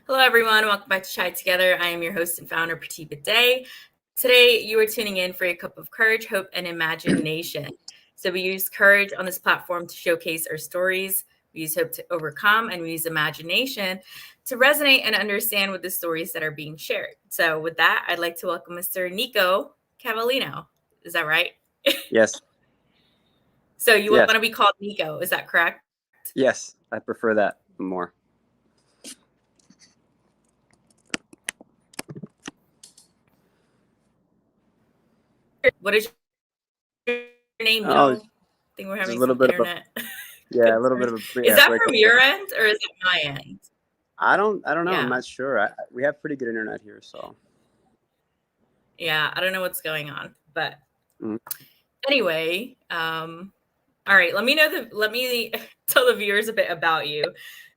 Hello, everyone. Welcome back to Chai Together. I am your host and founder, Pratik Day. Today, you are tuning in for a cup of courage, hope, and imagination. So, we use courage on this platform to showcase our stories. We use hope to overcome, and we use imagination to resonate and understand with the stories that are being shared. So, with that, I'd like to welcome Mr. Nico Cavallino. Is that right? Yes, So, you want yes, to be called Nico. Is that correct? yes. I prefer that more. What is your name, Oh, Nico? I think we're just a having little some bit of a internet yeah, a little bit concerns. of a Is that from breakup there. your end or is it my end? I don't know. I'm Yeah. not sure. We have pretty good internet here, so Yeah. I don't know what's going on. But mm, anyway, all right, let me tell the viewers a bit about you.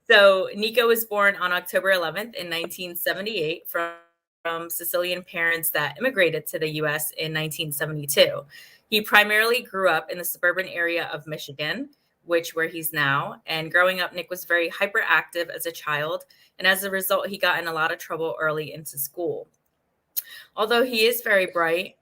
So Nico was born on October 11th in 1978 from Sicilian parents that immigrated to the US in 1972. He primarily grew up in the suburban area of Michigan, which where he's now. And growing up, Nick was very hyperactive as a child, and as a result, he got in a lot of trouble early into school. Although he is very bright,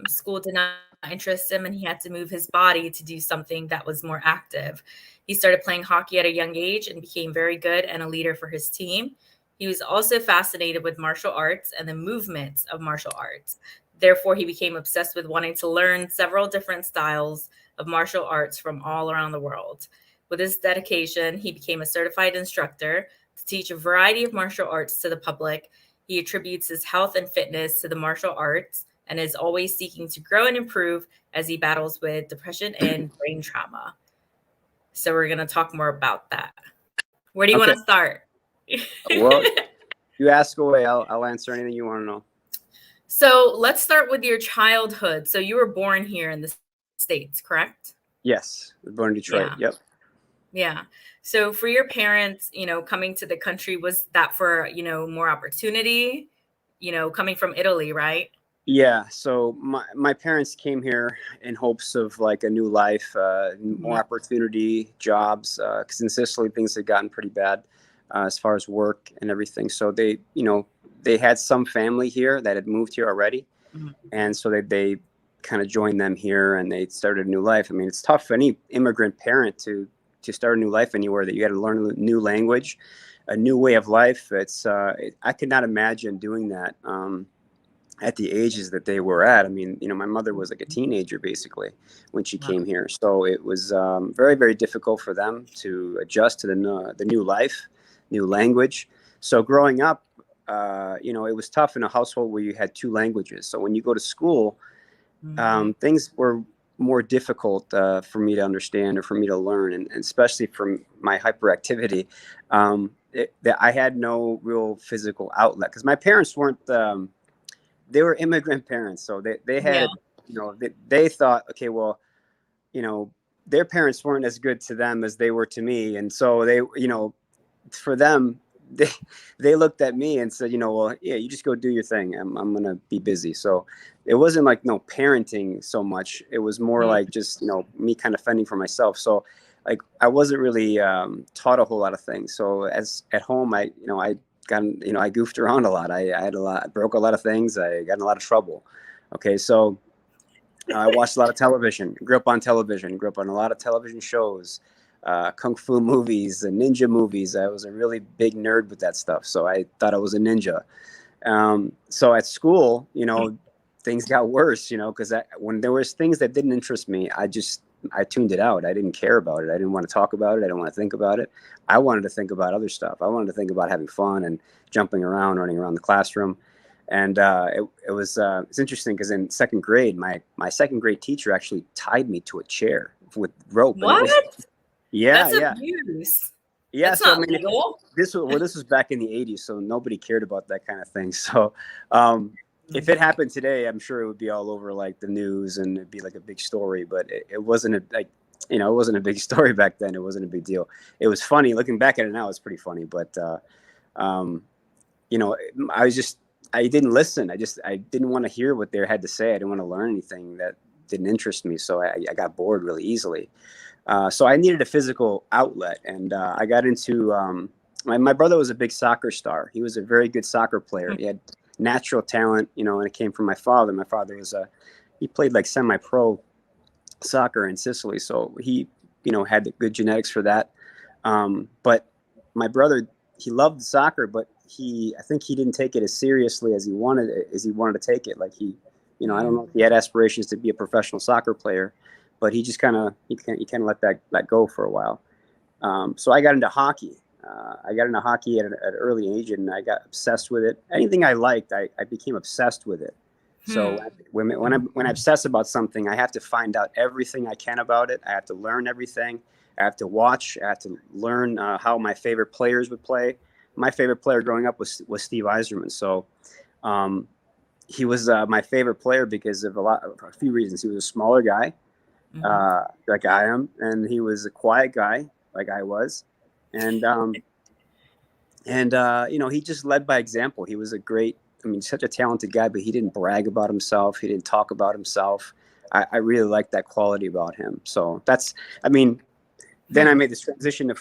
school did not interest him and he had to move his body to do something that was more active. He started playing hockey at a young age and became very good and a leader for his team. He was also fascinated with martial arts and the movements of martial arts. Therefore, he became obsessed with wanting to learn several different styles of martial arts from all around the world. With his dedication, he became a certified instructor to teach a variety of martial arts to the public. He attributes his health and fitness to the martial arts and is always seeking to grow and improve as he battles with depression and brain trauma. So, we're going to talk more about that. Where do you want okay. to start? Well, you ask away. I'll answer anything you want to know. So, let's start with your childhood. So, you were born here in the States, correct? Yes, born in Detroit. Yeah. Yep. Yeah. So, for your parents, coming to the country, was that for, more opportunity, coming from Italy, right? Yeah. So my parents came here in hopes of like a new life, more Mhm. opportunity, jobs. Because in Sicily things had gotten pretty bad as far as work and everything. So they had some family here that had moved here already, Mhm. and so they kind of joined them here and they started a new life. I mean, it's tough for any immigrant parent to start a new life anywhere that you got to learn a new language, a new way of life. I could not imagine doing that. At the ages that they were at. I mean, my mother was like a teenager basically when she Wow. came here, so it was very, very difficult for them to adjust to the new life, new language. So growing up, it was tough in a household where you had two languages. So when you go to school, Mhm. things were more difficult for me to understand or for me to learn, and especially from my hyperactivity. That I had no real physical outlet because my parents weren't. They were immigrant parents, so they Yeah. had, they thought, okay, well, you know, their parents weren't as good to them as they were to me, and so for them, they they looked at me and said, well, yeah, you just go do your thing. I'm gonna be busy. So it wasn't like no parenting so much. It was more Mhm. like just me kind of fending for myself. So like I wasn't really taught a whole lot of things. So as at home, I got I goofed around a lot. I had a lot, I broke a lot of things. I got in a lot of trouble. Okay, so I watched a lot of television. Grew up on television. Grew up on a lot of television shows, kung fu movies, and ninja movies. I was a really big nerd with that stuff, so I thought I was a ninja. So at school, things got worse. Because when there was things that didn't interest me, I tuned it out. I didn't care about it. I didn't want to talk about it. I didn't want to think about it. I wanted to think about other stuff. I wanted to think about having fun and jumping around, running around the classroom. And it's interesting because in second grade, my second grade teacher actually tied me to a chair with rope, and it was What? yeah, That's yeah, abuse. yeah. That's So I not mean, legal. this was back in the '80s, so nobody cared about that kind of thing. So um, if it happened today, I'm sure it would be all over like the news and it'd be like a big story. But it wasn't it wasn't a big story back then. It wasn't a big deal. It was funny looking back at it now. It's pretty funny, but um, you know, I was just I didn't listen. I didn't want to hear what they had to say. I didn't want to learn anything that didn't interest me. So I got bored really easily. So I needed a physical outlet, and I got into my brother was a big soccer star. He was a very good soccer player. He had natural talent, you know, and it came from my father. My father was he played like semi-pro soccer in Sicily, so he, you know, had the good genetics for that. But my brother, he loved soccer, but I think he didn't take it as seriously as he wanted to take it. Like he, you know, I don't know if he had aspirations to be a professional soccer player, but he just kind of he kind of let go for a while. So I got into hockey. I got into hockey at an early age, and I got obsessed with it. Anything I liked, I became obsessed with it. So when I obsess about something, I have to find out everything I can about it. I have to learn everything. I have to watch. I have to learn how my favorite players would play. My favorite player growing up was Steve Yzerman. So he was my favorite player because of a few reasons. He was a smaller guy, like I am, and he was a quiet guy, like I was, and you know, he just led by example. He was such a talented guy, but he didn't brag about himself. He didn't talk about himself. I really liked that quality about him. So then I made this transition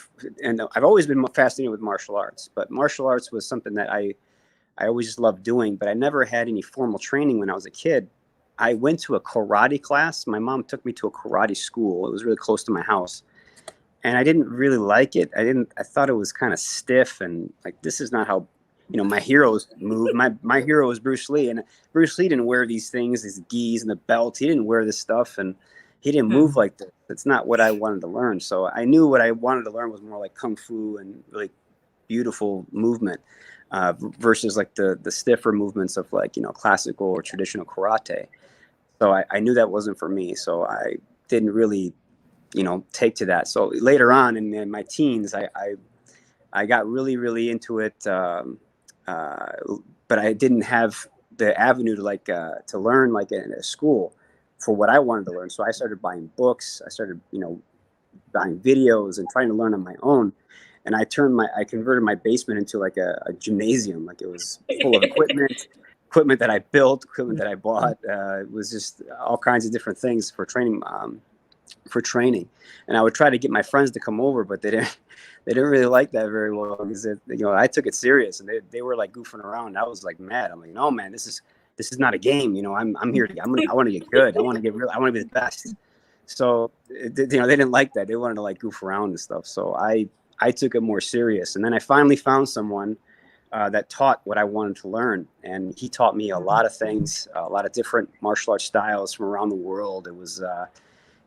and I've always been fascinated with martial arts, but martial arts was something that I always just loved doing, but I never had any formal training when I was a kid. I went to a karate class. My mom took me to a karate school. It was really close to my house. And I didn't really like it. I thought it was kind of stiff and like, this is not how, you know, my heroes move. My hero was Bruce Lee, and Bruce Lee didn't wear these things, these gis and the belt. He didn't wear this stuff, and he didn't move like this. It's not what I wanted to learn. So I knew what I wanted to learn was more like kung fu and really beautiful movement, versus like the stiffer movements of like, you know, classical or traditional karate. So I knew that wasn't for me. So I didn't really, you know, take to that. So later on in my teens, I got really into it. But I didn't have the avenue to learn like in a school for what I wanted to learn. So I started buying books. I started, you know, buying videos and trying to learn on my own. And I converted my basement into like a gymnasium. Like it was full of equipment that I built, equipment that I bought. It was just all kinds of different things for training. And I would try to get my friends to come over, but they didn't really like that very well because you know, I took it serious and they were like goofing around. I was like mad. I'm like, no man, this is not a game. You know, I'm here I want to get good. I want to be the best. So you know, they didn't like that. They wanted to like goof around and stuff. So I took it more serious. And then I finally found someone that taught what I wanted to learn. And he taught me a lot of things, a lot of different martial arts styles from around the world. It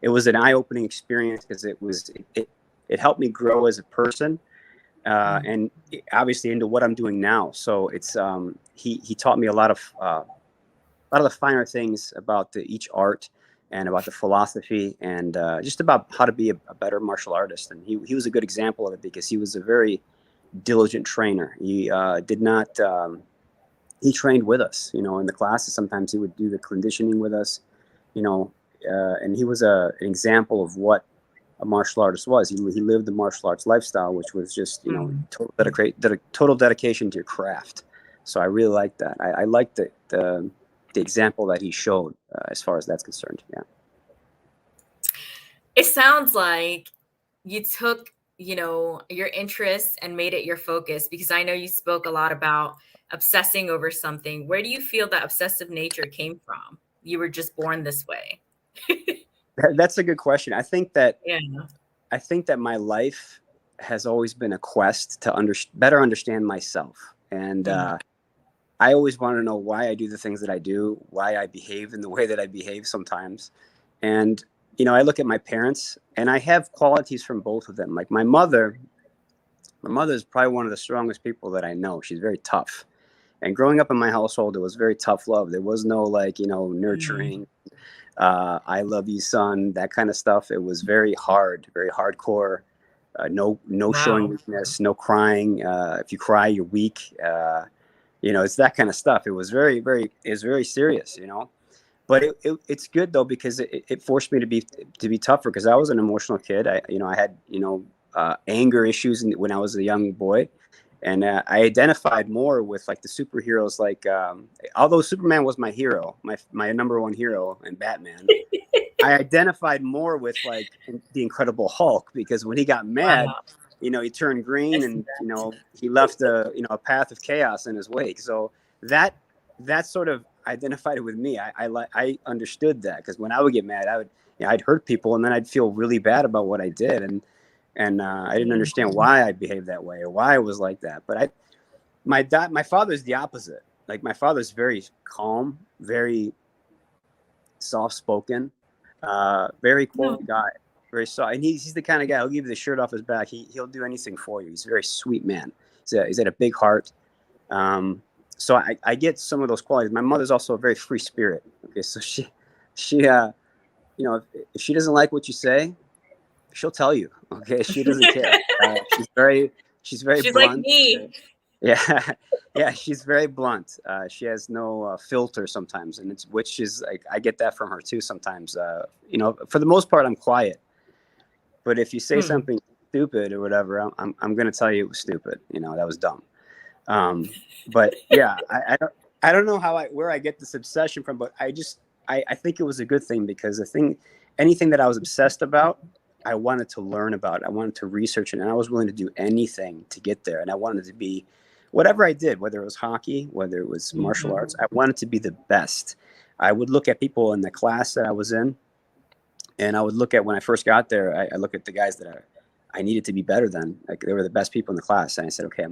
was an eye-opening experience because it helped me grow as a person, and obviously into what I'm doing now. So it's he taught me a lot of the finer things about each art and about the philosophy and just about how to be a better martial artist. And he was a good example of it because he was a very diligent trainer. He did not. He trained with us, you know, in the classes. Sometimes he would do the conditioning with us, you know. And he was an example of what a martial artist was. He lived the martial arts lifestyle, which was just, you know, total dedication to your craft. So I really liked that. I liked the example that he showed as far as that's concerned. Yeah. It sounds like you took, you know, your interests and made it your focus, because I know you spoke a lot about obsessing over something. Where do you feel that obsessive nature came from? You were just born this way. That's a good question. I think that Yeah. my life has always been a quest to better understand myself. And I always want to know why I do the things that I do, why I behave in the way that I behave sometimes. And, you know, I look at my parents and I have qualities from both of them. Like my mother is probably one of the strongest people that I know. She's very tough. And growing up in my household, it was very tough love. There was no like, you know, nurturing, I love you, son, that kind of stuff. It was very hard, very hardcore. No showing Wow. weakness, no crying. If you cry, you're weak. You know, it's that kind of stuff. It was very serious, you know. But it's good though because it forced me to be tougher because I was an emotional kid. I had, you know, anger issues when I was a young boy. And I identified more with like the superheroes, like although Superman was my hero, my number one hero, and Batman, I identified more with like the Incredible Hulk because when he got mad, Wow. he turned I green, see and that. he left a path of chaos in his wake. So that sort of identified it with me. I understood that, because when I would get mad, I'd hurt people, and then I'd feel really bad about what I did, and I didn't understand Mhm. why I behaved that way or why I was like that. But my father's the opposite. Like, my father's very calm, very soft spoken, very No. quiet guy, very soft. And he's the kind of guy, he'll give you the shirt off his back. He'll do anything for you. He's a very sweet man. He's got a big heart. Um, so I get some of those qualities. My mother's also a very free spirit. Okay, so she if she doesn't like what you say, she'll tell you. Okay, she doesn't care. She's very She's like blunt. me. Yeah, yeah, she's very blunt. She has no filter sometimes, and which is like, I get that from her too sometimes. For the most part, I'm quiet, but if you say Hmm. something stupid or whatever, I'm gonna tell you it was stupid. That was dumb. But yeah, I don't know where I get this obsession from, but I think it was a good thing, because anything that I was obsessed about, I wanted to learn about. I wanted to research it, and I was willing to do anything to get there. And I wanted to be, whatever I did, whether it was hockey, whether it was martial Mhm. arts, I wanted to be the best. I would look at people in the class that I was in, and I would look at, when I first got there, I look at the guys that I needed to be better than. Like, they were the best people in the class, and I said, okay,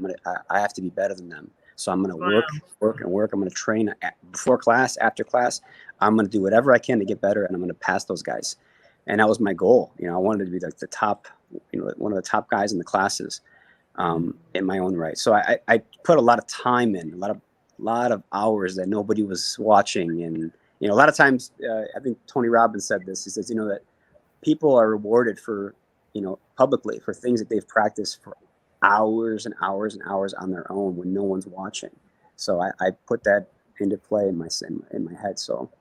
I have to be better than them. So I'm gonna work, Wow. work, and work. I'm gonna train before class, after class. I'm gonna do whatever I can to get better, and I'm gonna pass those guys. And that was my goal. I wanted to be like the top, one of the top guys in the classes, in my own right. So I put a lot of time in, a lot of hours that nobody was watching. And a lot of times, I think Tony Robbins said this. He says, that people are rewarded for, publicly, for things that they've practiced for hours and hours and hours on their own when no one's watching. So I put that into play in my head. So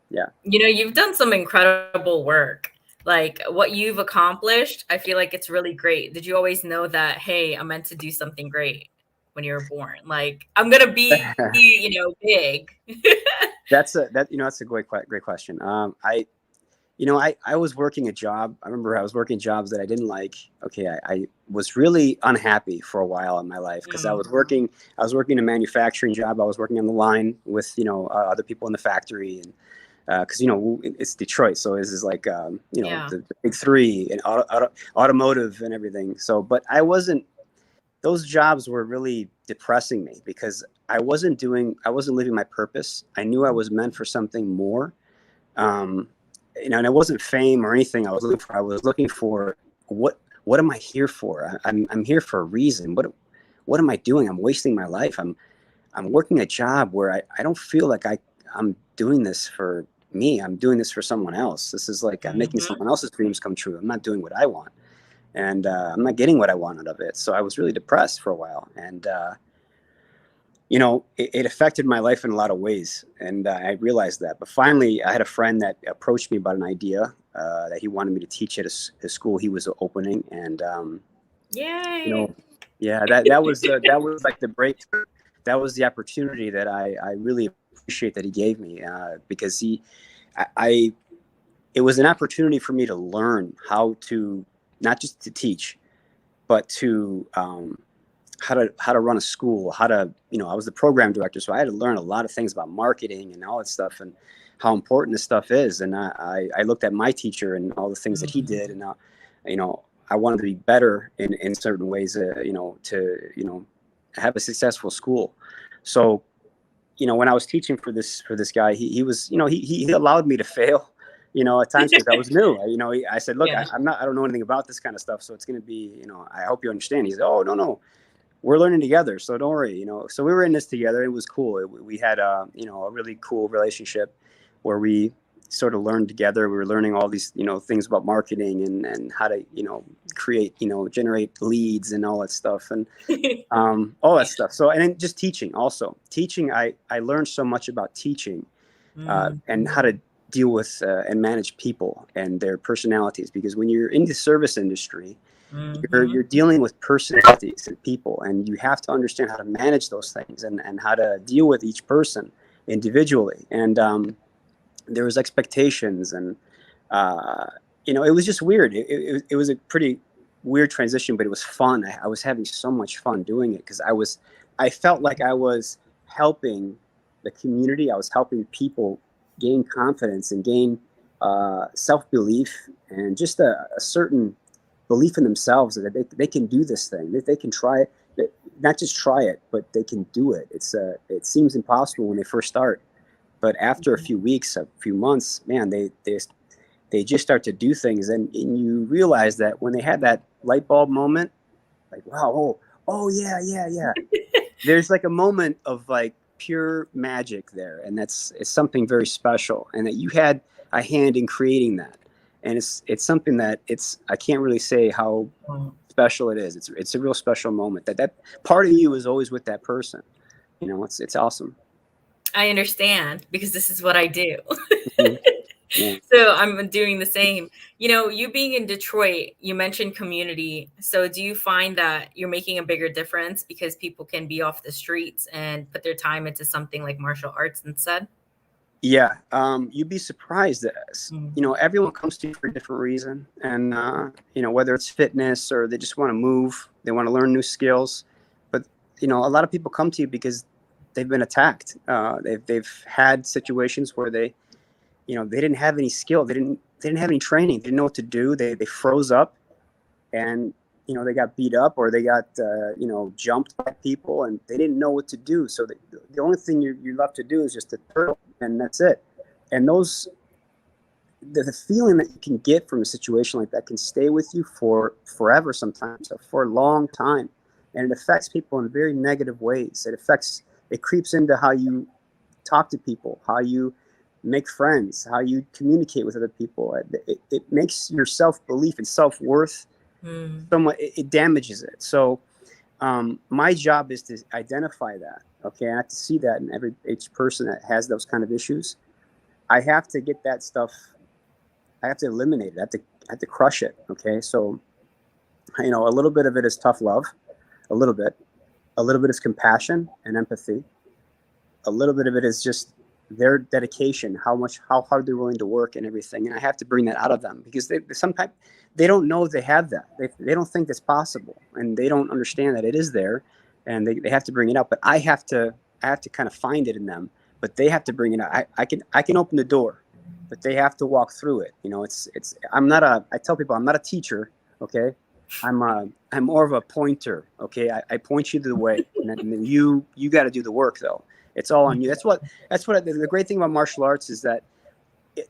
yeah. You've done some incredible work. Like what you've accomplished, I feel like it's really great. Did you always know that, hey, I'm meant to do something great when you were born? Like, I'm gonna be, big. That's a great question. I was working a job. I remember I was working jobs that I didn't like. Okay, I was really unhappy for a while in my life, because I Mm, was working. I was working a manufacturing job. I was working on the line with other people in the factory, and because it's Detroit, so this is like yeah. the big three, and automotive and everything. So, but I wasn't. Those jobs were really depressing me, because I wasn't living my purpose. I knew I was meant for something more. um, and it wasn't fame or anything I was looking for. I was looking for, what am I here for? I'm here for a reason. What am I doing? I'm wasting my life. I'm working a job where I don't feel like I'm doing this for me. I'm doing this for someone else. This is like, I'm making Mhm. someone else's dreams come true. I'm not doing what I want, and I'm not getting what I want out of it. So I was really depressed for a while, and it affected my life in a lot of ways, and I realized that. But finally, I had a friend that approached me about an idea that he wanted me to teach at a school he was opening, and you Yay. know, yeah, that was like the breakthrough. That was the opportunity that I really appreciate that he gave me, because I it was an opportunity for me to learn how to, not just to teach, but to how to run a school, I was the program director, so I had to learn a lot of things about marketing and all that stuff, and how important this stuff is. And I looked at my teacher and all the things that he Mhm. did, and you know I wanted to be better in certain ways, to have a successful school. So when I was teaching for this guy, he was, he allowed me to fail, at times, because I was new. I said, look, Yeah. I don't know anything about this kind of stuff, so it's going to be, I hope you understand. He said, oh, no, no, we're learning together, so don't worry. So we were in this together. It was cool. We had a really cool relationship, where we sort of learned together. We were learning all these things about marketing, and how to create, generate leads and all that stuff, and all that stuff. So, and then just teaching, also teaching. I learned so much about teaching, and how Mhm. to deal with and manage people and their personalities, because when you're in the service industry, you're Mhm. dealing with personalities and people, and you have to understand how to manage those things, and how to deal with each person individually. And there was expectations, and uh, it was just weird. It was a pretty weird transition, but it was fun. I was having so much fun doing it because I felt like I was helping the community. I was helping people gain confidence and gain self-belief and just a certain belief in themselves that they can do this thing, that they can try it, not just try it, but they can do it. It seems impossible when they first start, but after a few weeks, a few months, man, they just start to do things, and you realize that when they had that light bulb moment, like, wow, oh yeah. There's like a moment of like pure magic there, and it's something very special, and that you had a hand in creating that, and it's something that I can't really say how special it is. It's a real special moment. That part of you is always with that person. You know, it's awesome. I understand because this is what I do. Mm-hmm. Yeah. So I'm doing the same. You know, you being in Detroit, you mentioned community. So do you find that you're making a bigger difference because people can be off the streets and put their time into something like martial arts instead? Yeah, you'd be surprised that, you know, everyone comes to you for a different reason, and you know, whether it's fitness or they just want to move, they want to learn new skills. But you know, a lot of people come to you because they've been attacked. They've had situations where they, you know, they didn't have any skill, they didn't have any training, they didn't know what to do. They froze up, and you know, they got beat up or they got you know, jumped by people, and they didn't know what to do. So the only thing you're left to do is just to turtle, and that's it. And the feeling that you can get from a situation like that can stay with you for forever, sometimes for a long time, and it affects people in very negative ways. It creeps into how you talk to people, how you make friends, how you communicate with other people. It makes your self-belief and self-worth somewhat, it damages it. So my job is to identify that. Okay, I have to see that in each person that has those kind of issues. I have to get that stuff. I have to eliminate it. I have to crush it. Okay, so you know, a little bit of it is tough love, a little bit is compassion and empathy, a little bit of it is just their dedication, how hard they're willing to work and everything. And I have to bring that out of them because sometimes they don't know they have that. They don't think that's possible, and they don't understand that it is there, and they have to bring it out. But I have to kind of find it in them, but they have to bring it out. I can open the door, but they have to walk through it. You know, I tell people I'm not a teacher. Okay. I'm more of a pointer. Okay. I point you to the way, and then you got to do the work though. It's all on you. That's what the great thing about martial arts is that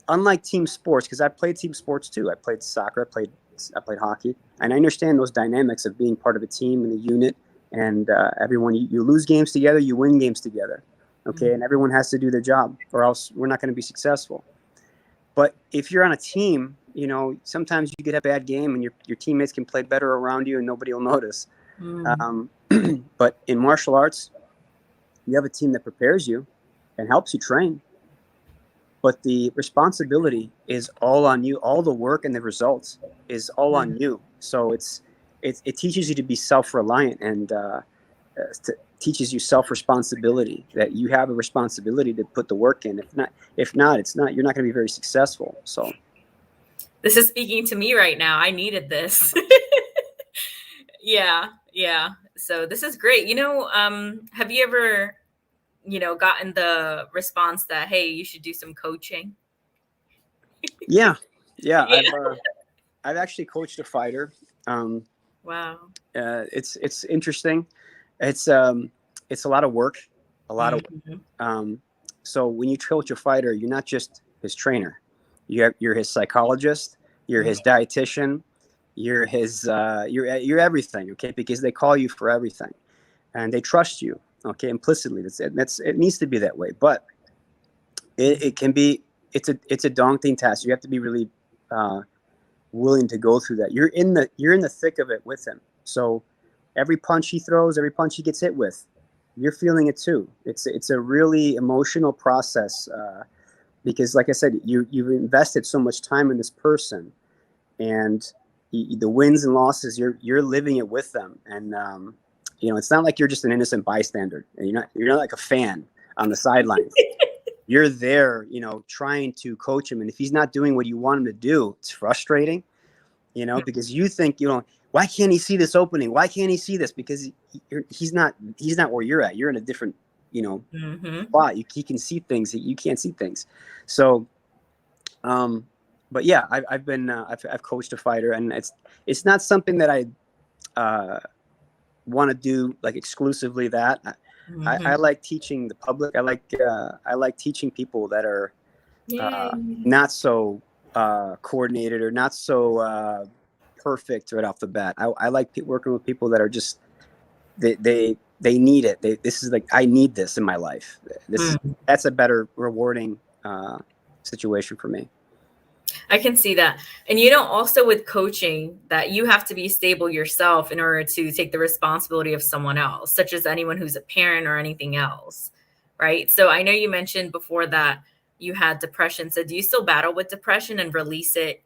unlike team sports, because I played team sports too. I played soccer, I played hockey, and I understand those dynamics of being part of a team and a unit, and everyone, you lose games together, you win games together. Okay. And everyone has to do their job or else we're not going to be successful. But if you're on a team, you know, sometimes you get a bad game and your teammates can play better around you and nobody will notice. But in martial arts, you have a team that prepares you and helps you train. But the responsibility is all on you. All the work and the results is all on you. So it teaches you to be self-reliant and teaches you self-responsibility, that you have a responsibility to put the work in. If not, you're not going to be very successful. So this is speaking to me right now. I needed this. Yeah. So this is great. You know, have you ever, you know, gotten the response that, hey, you should do some coaching? Yeah. I've actually coached a fighter. Wow. It's interesting. It's a lot of work, so when you coach a fighter, you're not just his trainer. You're his psychologist. You're his dietitian. You're his you're everything. Okay, because they call you for everything, and they trust you. Okay, implicitly. It needs to be that way, but it can be. It's a daunting task. You have to be really willing to go through that. You're in the thick of it with him. So every punch he throws, every punch he gets hit with, you're feeling it too. It's a really emotional process because, like I said, you've invested so much time in this person, and the wins and losses, you're living it with them. And you know, it's not like you're just an innocent bystander, and you're not like a fan on the sidelines. You're there, you know, trying to coach him, and if he's not doing what you want him to do, it's frustrating. You know, because you think, you know, why can't he see this opening? Why can't he see this? Because he's not where you're at. You're in a different, spot. He can see things that you can't see things. So, but yeah, I've coached a fighter, and it's not something that I want to do like exclusively that. I like teaching the public. I like teaching people that are Yay. not so coordinated or not so perfect right off the bat. I like working with people that are just they need it. This is like, I need this in my life. That's a better rewarding situation for me. I can see that. And also with coaching, that you have to be stable yourself in order to take the responsibility of someone else, such as anyone who's a parent or anything else. Right. So I know you mentioned before that you had depression. So do you still battle with depression and release it,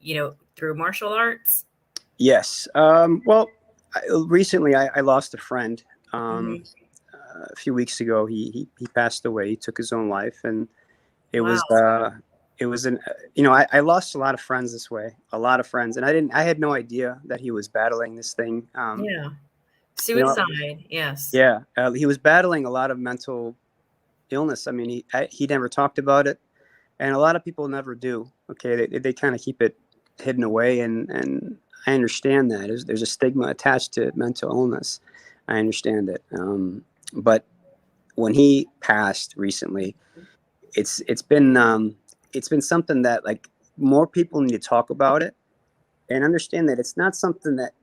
through martial arts? Yes. Well, recently I lost a friend. Mhm. A few weeks ago, he passed away. He took his own life, and it Wow. was it was an I lost a lot of friends this way, a lot of friends, and I had no idea that he was battling this thing. Yeah. You know, Suicide. Yes. yeah, he was battling a lot of mental illness. I mean, he never talked about it, and a lot of people never do. Okay, they kind of keep it hidden away, and I understand that there's a stigma attached to mental illness. I understand it, but when he passed recently, it's been something that, like, more people need to talk about it and understand that it's not something that,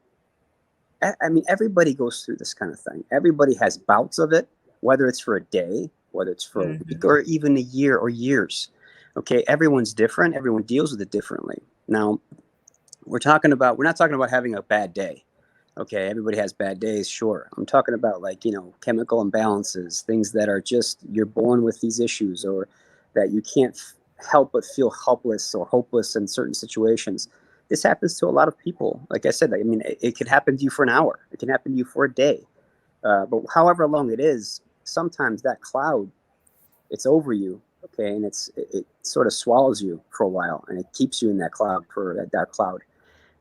I mean, everybody goes through this kind of thing. Everybody has bouts of it, whether it's for a day, whether it's for a week, Mhm. or even a year or years. Okay, everyone's different. Everyone deals with it differently. Now, we're not talking about having a bad day. Okay, everybody has bad days, sure. I'm talking about, like, chemical imbalances, things that are just, you're born with these issues, or that you can't help but feel helpless or hopeless in certain situations. This happens to a lot of people. Like I said, I mean, it could happen to you for an hour. It can happen to you for a day. But however long it is, sometimes that cloud, it's over you. Okay, and it sort of swallows you for a while, and it keeps you in that cloud, for that cloud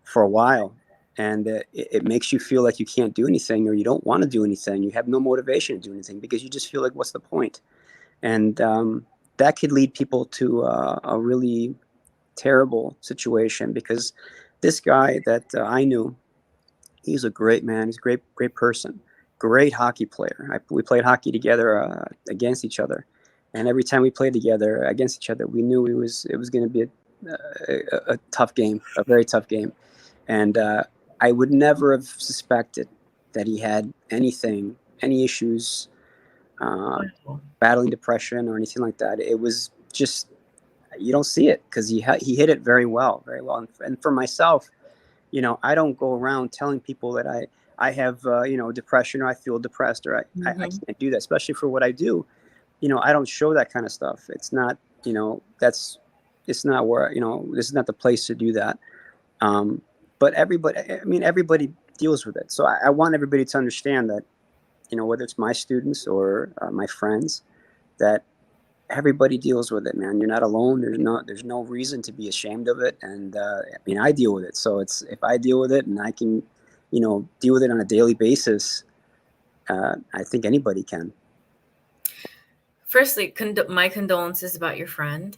for a while, and it makes you feel like you can't do anything, or you don't want to do anything. You have no motivation to do anything, because you just feel like, what's the point? And that could lead people to a really terrible situation, because this guy that I knew, he's a great man. He's a great person, great hockey player. We played hockey together against each other, and every time we played together against each other, we knew it was going to be a tough game, a very tough game. And I would never have suspected that he had any issues, uh, Wow. battling depression or anything like that. It was just, you don't see it, because he hit it very well, very well. And for myself, I don't go around telling people that I have depression, or I feel depressed, or I Mhm. can't do that, especially for what I do. I don't show that kind of stuff. It's not, that's, it's not where, this is not the place to do that. Um, but everybody deals with it. So I want everybody to understand that, whether it's my students or my friends, that everybody deals with it, man. You're not alone. There's no reason to be ashamed of it. And I mean, I deal with it. So if I deal with it, and I can, deal with it on a daily basis, I think anybody can. Firstly, my condolences about your friend.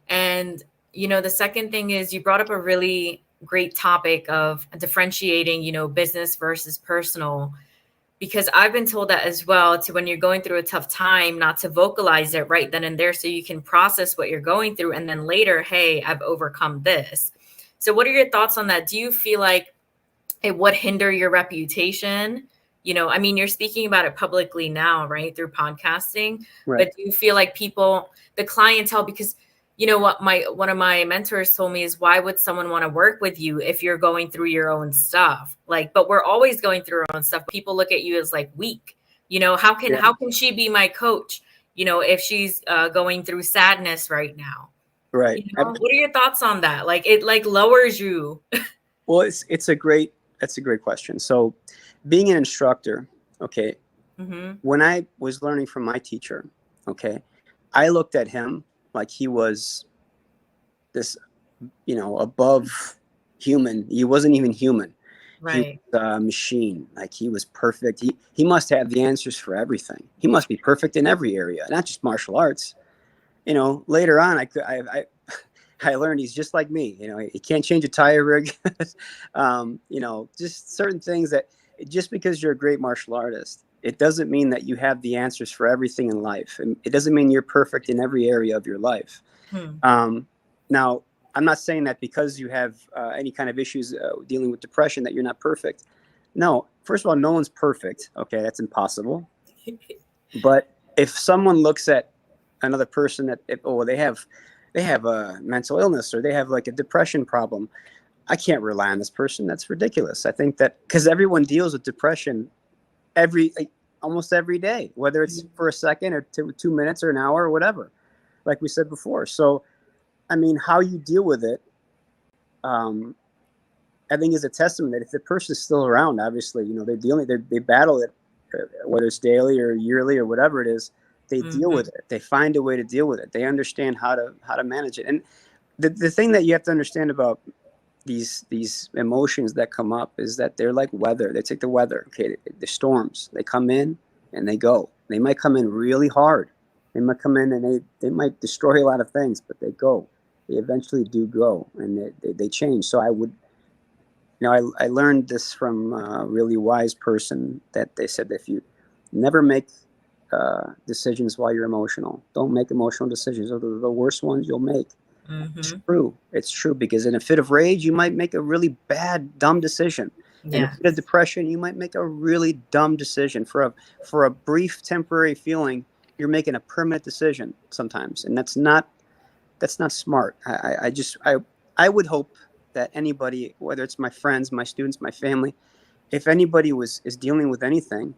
And, the second thing is you brought up a really great topic of differentiating, business versus personal, because I've been told that as well, to when you're going through a tough time, not to vocalize it right then and there, so you can process what you're going through. And then later, hey, I've overcome this. So what are your thoughts on that? Do you feel like it would hinder your reputation? I mean, you're speaking about it publicly now, right, through podcasting, Right. but do you feel like the clientele, because what one of my mentors told me is, why would someone want to work with you if you're going through your own stuff? Like, but we're always going through our own stuff. People look at you as like weak. Yeah. How can she be my coach? If she's going through sadness right now. Right. What are your thoughts on that? Like, it like lowers you. Well, that's a great question. So, being an instructor, okay, Hmm. when I was learning from my teacher, okay, I looked at him like he was this, above human. He wasn't even human. He was Right. a machine. Like, he was perfect. He must have the answers for everything. He must be perfect in every area, not just martial arts. Later on, I learned he's just like me. He can't change a tire rig. Just certain things that, just because you're a great martial artist, it doesn't mean that you have the answers for everything in life. And it doesn't mean you're perfect in every area of your life. Hmm. Now, I'm not saying that because you have any kind of issues dealing with depression that you're not perfect. No, first of all, no one's perfect. Okay, that's impossible. But if someone looks at another person they have a mental illness, or they have like a depression problem, I can't rely on this person. That's ridiculous. I think that because everyone deals with depression almost every day, whether it's for a second or 2 minutes or an hour or whatever, like we said before. So, I mean, how you deal with it, I think, is a testament that if the person is still around, obviously, they battle it, whether it's daily or yearly or whatever it is. They deal with it. They find a way to deal with it. They understand how to manage it. And the thing that you have to understand about these emotions that come up is that they're like weather. They take the weather. Okay, the storms. They come in and they go. They might come in really hard. They might come in and they might destroy a lot of things, but they go. They eventually do go, and they change. So I learned this from a really wise person, that they said that if you never make decisions while you're emotional, don't make emotional decisions. Those are the worst ones you'll make. It's true. It's true, because in a fit of rage, you might make a really bad, dumb decision. In a Yeah. fit of depression, you might make a really dumb decision. For a brief, temporary feeling, you're making a permanent decision sometimes, and that's not smart. I would hope that anybody, whether it's my friends, my students, my family, if anybody is dealing with anything,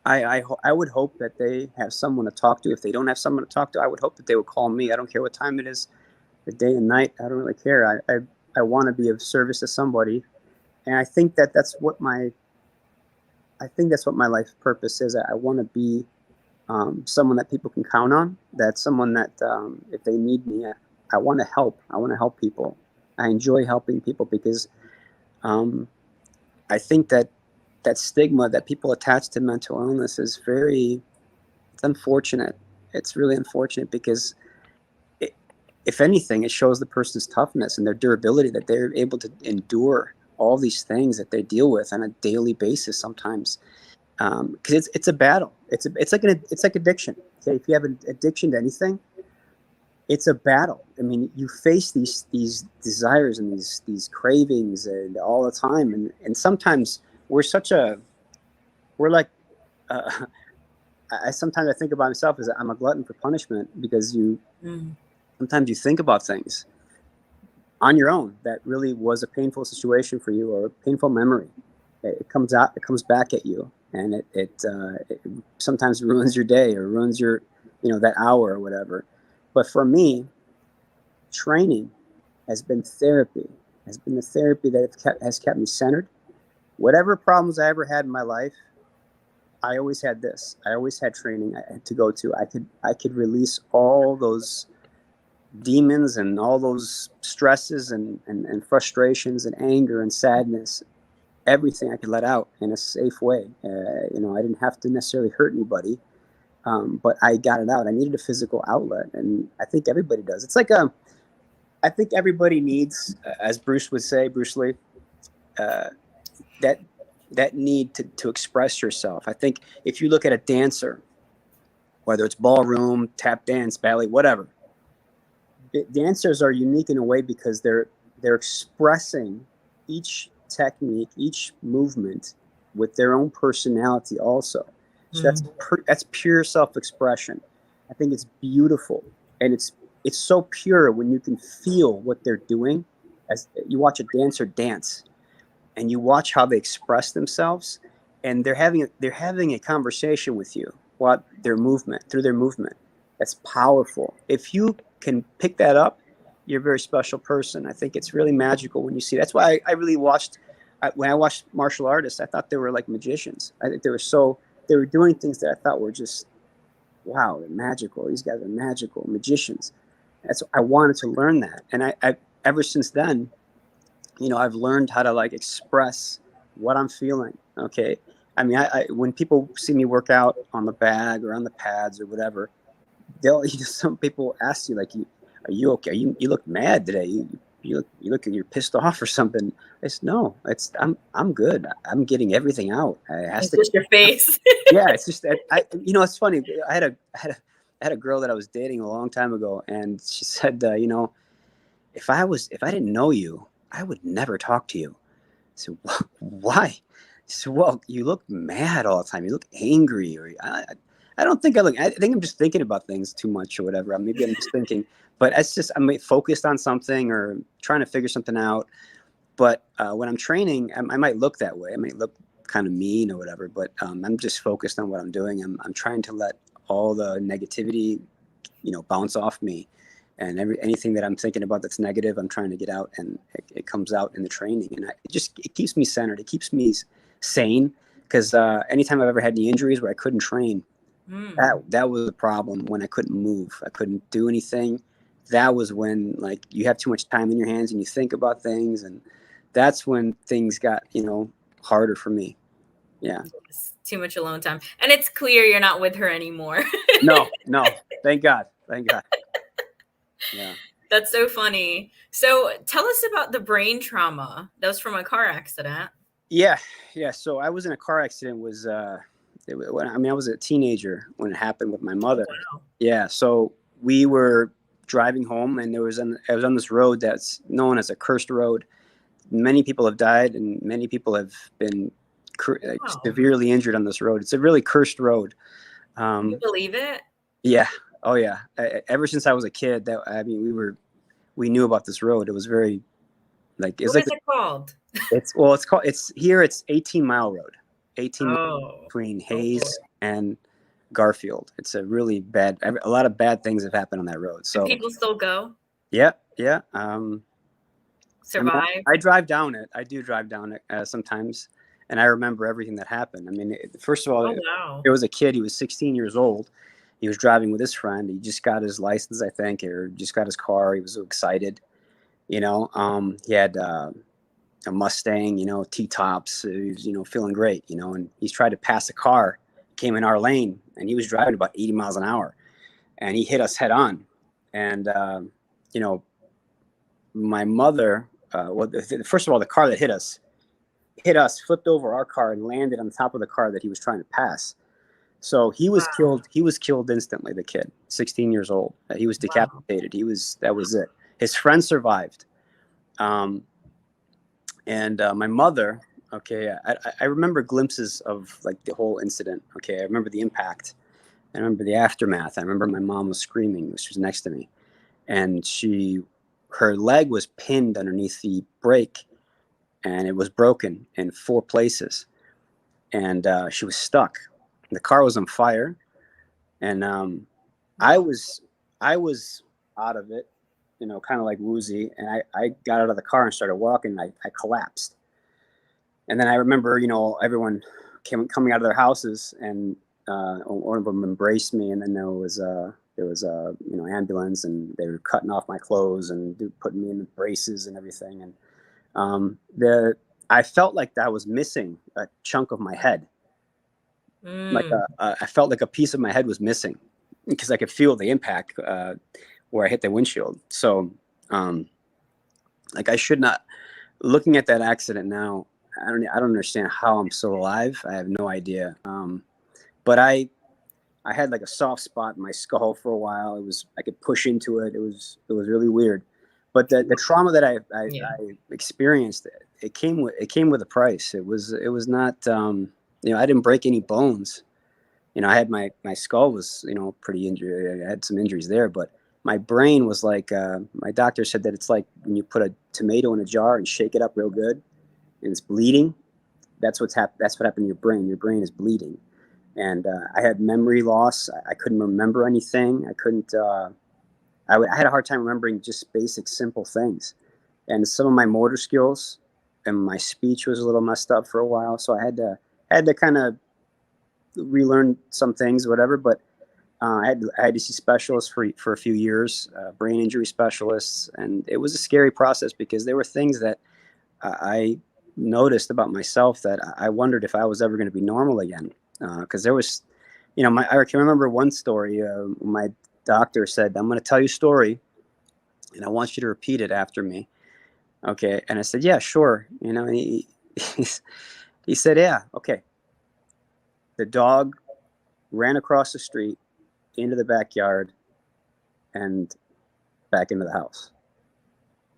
I would hope that they have someone to talk to. If they don't have someone to talk to, I would hope that they would call me. I don't care what time it is, the day and night. I don't really care. I want to be of service to somebody, and I think that's what my life purpose is. I want to be someone that people can count on. That's someone that, if they need me, I want to help. I want to help people. I enjoy helping people, because I think that stigma that people attach to mental illness is it's unfortunate. It's really unfortunate, because if anything, it shows the person's toughness and their durability, that they're able to endure all these things that they deal with on a daily basis sometimes. Because it's a battle. It's like addiction. Okay, if you have an addiction to anything, it's a battle. I mean, you face these desires and these cravings and all the time, and sometimes we're like, uh, sometimes I think about myself as I'm a glutton for punishment, because sometimes you think about things on your own that really was a painful situation for you, or a painful memory. It comes back at you, and it sometimes ruins your day, or ruins your, that hour or whatever. But for me, training has been therapy. Has been the therapy that has kept me centered. Whatever problems I ever had in my life, I always had this. I always had training I had to go to. I could release all those demons and all those stresses and frustrations and anger and sadness. Everything I could let out in a safe way. I didn't have to necessarily hurt anybody, but I got it out. I needed a physical outlet, and I think everybody does. It's like I think everybody needs, as Bruce would say, Bruce Lee, that need to express yourself. I think if you look at a dancer, whether it's ballroom, tap dance, ballet, whatever, dancers are unique in a way because they're expressing each technique, each movement with their own personality also. So that's pure self-expression. I think it's beautiful, and it's so pure when you can feel what they're doing. As you watch a dancer dance, and you watch how they express themselves, and they're having a conversation with you while through their movement. That's powerful. If you can pick that up, you're a very special person. I think it's really magical when you see. That's why I really watched. When I watched martial artists, I thought they were like magicians. I think they were doing things that I thought were just, wow, they're magical. These guys are magical magicians. I wanted to learn that, and I ever since then, I've learned how to like express what I'm feeling. Okay. I mean, when people see me work out on the bag or on the pads or whatever, they'll, some people ask you like, are you okay? You look mad today. You look like you're pissed off or something. It's no, I'm good. I'm getting everything out. It has It's to. just your face. Yeah. It's just that it's funny. I had a girl that I was dating a long time ago, and she said, if I didn't know you, I would never talk to you. So why? So well, you look mad all the time. You look angry, or I don't think I look. I think I'm just thinking about things too much, or whatever. Maybe I'm just thinking, but it's just I'm focused on something or trying to figure something out. But when I'm training, I might look that way. I might look kind of mean or whatever. But I'm just focused on what I'm doing. I'm trying to let all the negativity, bounce off me, and anything that I'm thinking about that's negative, I'm trying to get out, and it comes out in the training, and it keeps me centered. It keeps me sane, because anytime I've ever had any injuries where I couldn't train, that was the problem. When I couldn't move, I couldn't do anything. That was when, like, you have too much time in your hands and you think about things, and that's when things got harder for me. Yeah. It's too much alone time. And it's clear you're not with her anymore. No, thank God. Yeah. That's so funny. So tell us about the brain trauma. That was from a car accident. Yeah. So I was in a car accident. I was a teenager when it happened with my mother. Oh, wow. Yeah. So we were driving home, and I was on this road that's known as a cursed road. Many people have died, and many people have been severely injured on this road. It's a really cursed road. Can you believe it? Yeah. Oh yeah. Ever since I was a kid, we knew about this road. It was very What is it called? It's 18 Mile Road. 18 miles Oh, between Hayes and Garfield. It's a really bad. A lot of bad things have happened on that road. So people still go? yeah. Survive? I drive down it. I do drive down it sometimes, and I remember everything that happened. I mean, first of all, wow. There was a kid. He was 16 years old. He was driving with his friend. He just got his license, I think, or just got his car. He was so excited. He had a Mustang, T-tops. He was, feeling great, and he's tried to pass a car, came in our lane, and he was driving about 80 miles an hour, and he hit us head on. And, my mother, first of all, the car that hit us, flipped over our car and landed on top of the car that he was trying to pass. So he was killed. He was killed instantly. The kid, 16 years old, he was decapitated. That was it. His friend survived. And my mother, okay, I remember glimpses of like the whole incident. Okay, I remember the impact. I remember the aftermath. I remember my mom was screaming. She was next to me, and her leg was pinned underneath the brake, and it was broken in 4 places, and she was stuck. The car was on fire, and I was out of it, kind of like woozy, and I got out of the car and started walking. I collapsed, and then I remember, everyone coming out of their houses, and one of them embraced me, and then there was a ambulance, and they were cutting off my clothes and putting me in braces and everything, and I felt like I was missing a chunk of my head. Like I felt like a piece of my head was missing, because I could feel the impact where I hit the windshield. So, like, I should not. Looking at that accident now, I don't understand how I'm still alive. I have no idea. But I had like a soft spot in my skull for a while. I could push into it. It was really weird. But the trauma that I experienced, it came with a price. It was not. I didn't break any bones. I had my skull was, pretty injured. I had some injuries there, but my brain was like, my doctor said that it's like when you put a tomato in a jar and shake it up real good, and it's bleeding. That's what happened to your brain. Your brain is bleeding. And I had memory loss. I couldn't remember anything. I couldn't. I had a hard time remembering just basic, simple things. And some of my motor skills and my speech was a little messed up for a while. So I had to kind of relearn some things, whatever. But I had to see specialists for a few years, brain injury specialists, and it was a scary process, because there were things that I noticed about myself that I wondered if I was ever going to be normal again. Because there was, I can remember one story. My doctor said, "I'm going to tell you a story, and I want you to repeat it after me." Okay, and I said, "Yeah, sure." And he said, "Yeah, okay." The dog ran across the street into the backyard and back into the house.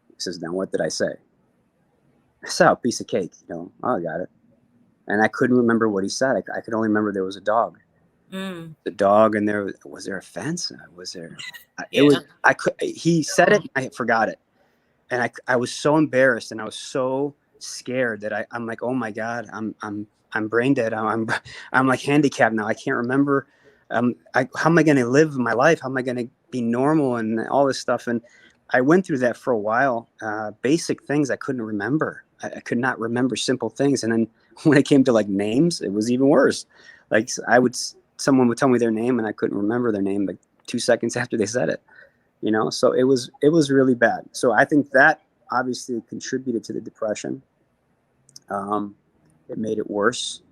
He says, "Now what did I say?" I said, "Oh, piece of cake." Oh, I got it. And I couldn't remember what he said. I could only remember there was a dog. The dog, and there was there a fence? Was there? It Yeah. was. I could. He said it. I forgot it, and I was so embarrassed, and I was so scared that I'm like, oh my god, I'm brain dead. I'm like handicapped now. I can't remember. How am I going to live my life? How am I going to be normal and all this stuff? And I went through that for a while. Basic things I couldn't remember. I could not remember simple things. And then when it came to like names, it was even worse. Like someone would tell me their name and I couldn't remember their name like 2 seconds after they said it. So it was really bad. So I think that obviously contributed to the depression. It made it worse.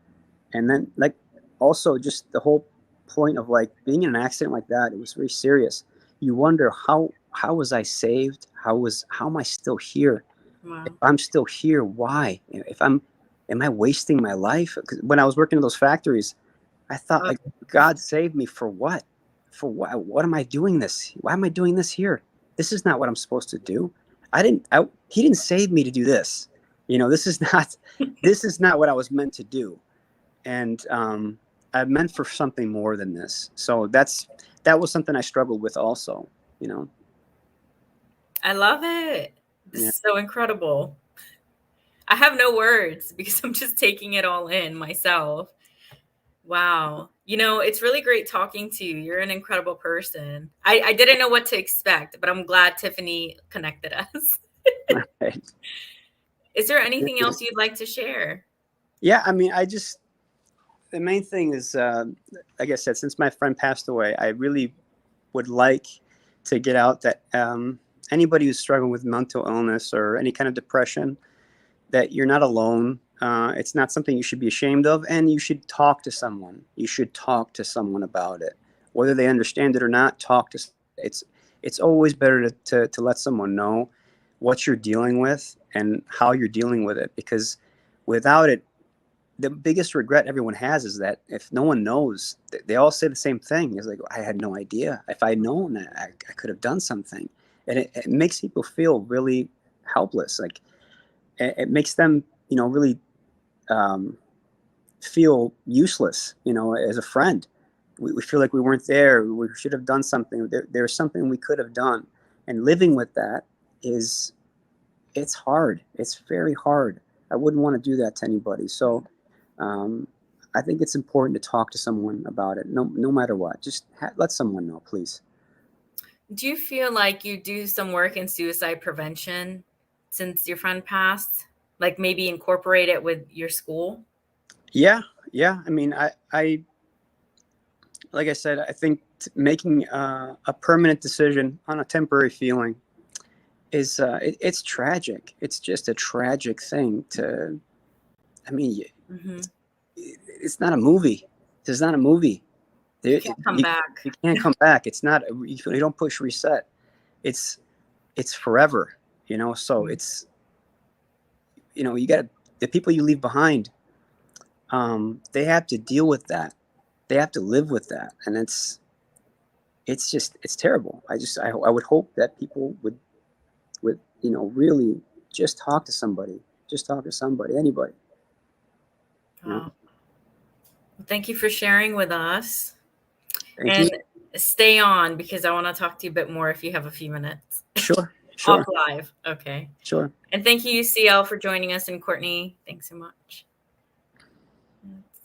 And then like also just the whole point of like being in an accident like that, it was very serious. You wonder how was I saved? How am I still here? Wow. If I'm still here, why? Am I wasting my life? Because when I was working in those factories, I thought like, God saved me for what? For what? What am I doing this? Why am I doing this here? This is not what I'm supposed to do. He didn't save me to do this. This is not what I was meant to do. And I'm meant for something more than this. So that was something I struggled with also. I love it. This Yeah. is so incredible. I have no words because I'm just taking it all in myself. Wow. It's really great talking to you. You're an incredible person. I didn't know what to expect, but I'm glad Tiffany connected us. Right. Is there anything else you'd like to share? Yeah. I mean, the main thing is, like I said, since my friend passed away, I really would like to get out that anybody who's struggling with mental illness or any kind of depression, that you're not alone. It's not something you should be ashamed of, and you should talk to someone. You should talk to someone about it, whether they understand it or not. It's always better to let someone know what you're dealing with and how you're dealing with it, because without it, the biggest regret everyone has is that if no one knows, they all say the same thing. It's like, I had no idea. If I'd known, I could have done something. And it makes people feel really helpless. Like it makes them, really feel useless, as a friend. We feel like we weren't there. We should have done something. There's something we could have done. And living with that it's hard. It's very hard. I wouldn't want to do that to anybody. So I think it's important to talk to someone about it, no matter what. Just let someone know, please. Do you feel like you do some work in suicide prevention since your friend passed? Like maybe incorporate it with your school? Yeah. I mean, I like I said, I think making a permanent decision on a temporary feeling is it's tragic. It's just a tragic thing to. I mean, it's not a movie. It's not a movie. You can't come back. You can't come back. It's not. You don't push reset. It's forever. So it's. You got the people you leave behind. They have to deal with that. They have to live with that, and it's terrible. I would hope that people would really just talk to somebody. Just talk to somebody. Anybody. Wow. Thank you for sharing with us. Thank and you. Stay on because I want to talk to you a bit more if you have a few minutes. Sure. Off live. Okay. Sure. And thank you, CL, for joining us, and Courtney, thanks so much.